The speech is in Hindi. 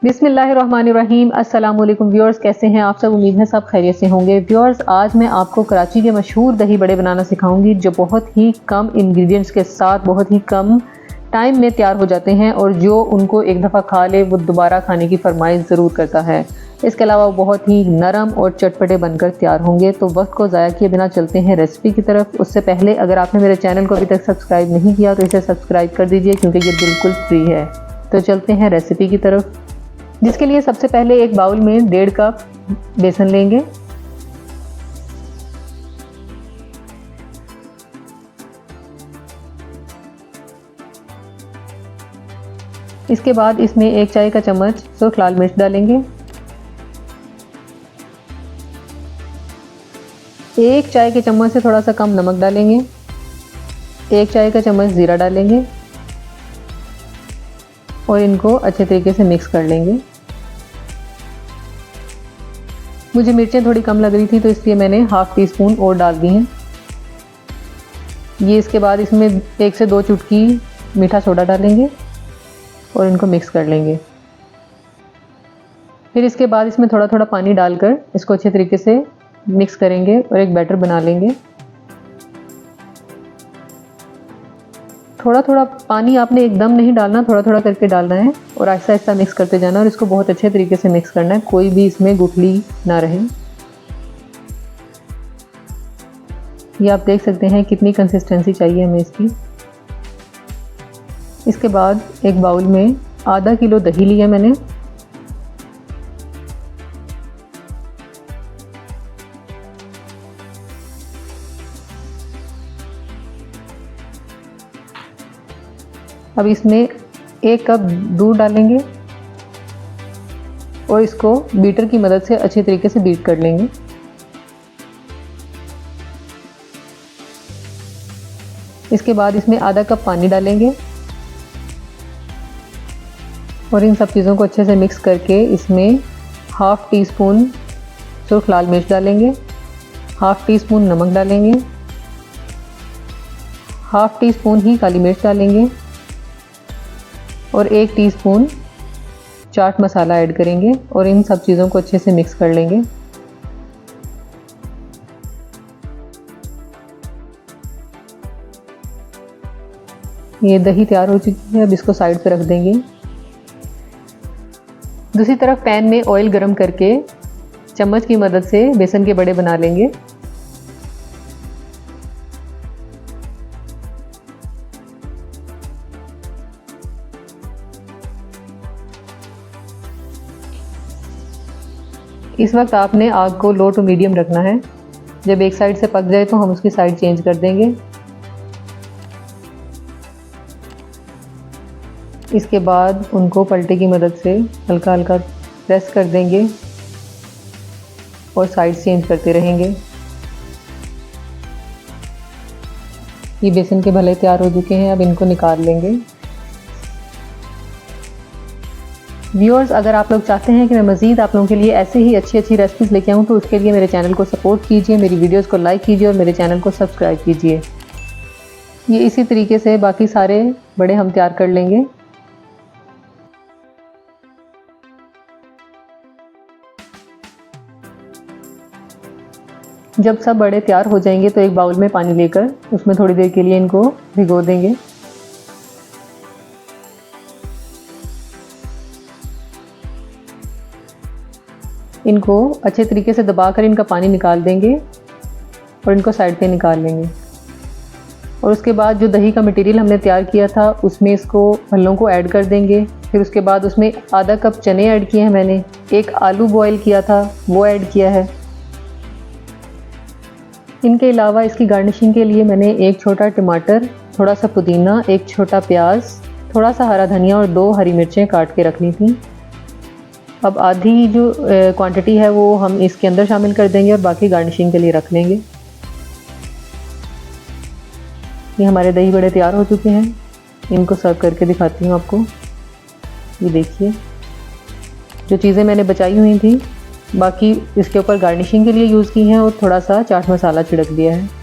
बिस्मिल्लाहिर्रहमानिर्रहीम। अस्सलाम वालेकुम व्यूअर्स, कैसे हैं आप सब? उम्मीद है सब खैरियत से होंगे। व्यूअर्स, आज मैं आपको कराची के मशहूर दही बड़े बनाना सिखाऊंगी जो बहुत ही कम इंग्रेडिएंट्स के साथ बहुत ही कम टाइम में तैयार हो जाते हैं और जो उनको एक दफ़ा खा ले वो दोबारा खाने की फरमाइश ज़रूर करता है। इसके अलावा वो बहुत ही नरम और चटपटे बनकर तैयार होंगे। तो वक्त को ज़ाया किए बिना चलते हैं रेसिपी की तरफ। उससे पहले अगर आपने मेरे चैनल को अभी तक सब्सक्राइब नहीं किया तो इसे सब्सक्राइब कर दीजिए क्योंकि ये बिल्कुल फ्री है। तो चलते हैं रेसिपी की तरफ, जिसके लिए सबसे पहले एक बाउल में 1.5 कप बेसन लेंगे। इसके बाद इसमें 1 चाय का चम्मच सुर्ख लाल मिर्च डालेंगे। 1 चाय के चम्मच से थोड़ा सा कम नमक डालेंगे। 1 चाय का चम्मच ज़ीरा डालेंगे और इनको अच्छे तरीके से मिक्स कर लेंगे। मुझे मिर्चें थोड़ी कम लग रही थी तो इसलिए मैंने हाफ़ टी स्पून और डाल दी हैं ये। इसके बाद इसमें 1 से 2 चुटकी मीठा सोडा डालेंगे और इनको मिक्स कर लेंगे। फिर इसके बाद इसमें थोड़ा थोड़ा पानी डालकर इसको अच्छे तरीके से मिक्स करेंगे और एक बैटर बना लेंगे। थोड़ा थोड़ा पानी आपने एकदम नहीं डालना, थोड़ा थोड़ा करके डालना है और आहिस्ता आहिस्ता मिक्स करते जाना और इसको बहुत अच्छे तरीके से मिक्स करना है, कोई भी इसमें गुठली ना रहे। ये आप देख सकते हैं कितनी कंसिस्टेंसी चाहिए हमें इसकी। इसके बाद एक बाउल में आधा किलो दही लिया मैंने। अब इसमें 1 कप दूध डालेंगे और इसको बीटर की मदद से अच्छे तरीके से बीट कर लेंगे। इसके बाद इसमें आधा कप पानी डालेंगे और इन सब चीज़ों को अच्छे से मिक्स करके इसमें हाफ़ टी स्पून सुर्ख लाल मिर्च डालेंगे, हाफ़ टी स्पून नमक डालेंगे, हाफ़ टी स्पून ही काली मिर्च डालेंगे और 1 टीस्पून चाट मसाला ऐड करेंगे और इन सब चीज़ों को अच्छे से मिक्स कर लेंगे। ये दही तैयार हो चुकी है, अब इसको साइड पे रख देंगे। दूसरी तरफ पैन में ऑयल गरम करके चम्मच की मदद से बेसन के बड़े बना लेंगे। इस वक्त आपने आग को लो टू मीडियम रखना है। जब एक साइड से पक जाए तो हम उसकी साइड चेंज कर देंगे। इसके बाद उनको पलटे की मदद से हल्का हल्का प्रेस कर देंगे और साइड चेंज करते रहेंगे। ये बेसन के भले तैयार हो चुके हैं, अब इनको निकाल लेंगे। व्यूअर्स, अगर आप लोग चाहते हैं कि मैं मज़ीद आप लोगों के लिए ऐसे ही अच्छी अच्छी रेसिपीज़ लेके आऊँ तो उसके लिए मेरे चैनल को सपोर्ट कीजिए, मेरी वीडियोस को लाइक कीजिए और मेरे चैनल को सब्सक्राइब कीजिए। ये इसी तरीके से बाकी सारे बड़े हम तैयार कर लेंगे। जब सब बड़े तैयार हो जाएंगे तो एक बाउल में पानी लेकर उसमें थोड़ी देर के लिए इनको भिगो देंगे। इनको अच्छे तरीके से दबाकर इनका पानी निकाल देंगे और इनको साइड पे निकाल लेंगे। और उसके बाद जो दही का मटेरियल हमने तैयार किया था उसमें इसको भल्लों को ऐड कर देंगे। फिर उसके बाद उसमें आधा कप चने ऐड किए हैं मैंने, 1 आलू बॉयल किया था वो ऐड किया है। इनके अलावा इसकी गार्निशिंग के लिए मैंने 1 छोटा टमाटर, थोड़ा सा पुदीना, 1 छोटा प्याज, थोड़ा सा हरा धनिया और 2 हरी मिर्चें काट के रख ली थी। अब आधी जो क्वांटिटी है वो हम इसके अंदर शामिल कर देंगे और बाकी गार्निशिंग के लिए रख लेंगे। ये हमारे दही बड़े तैयार हो चुके हैं, इनको सर्व करके दिखाती हूँ आपको। ये देखिए, जो चीज़ें मैंने बचाई हुई थी बाकी इसके ऊपर गार्निशिंग के लिए यूज़ की हैं और थोड़ा सा चाट मसाला छिड़क दिया है।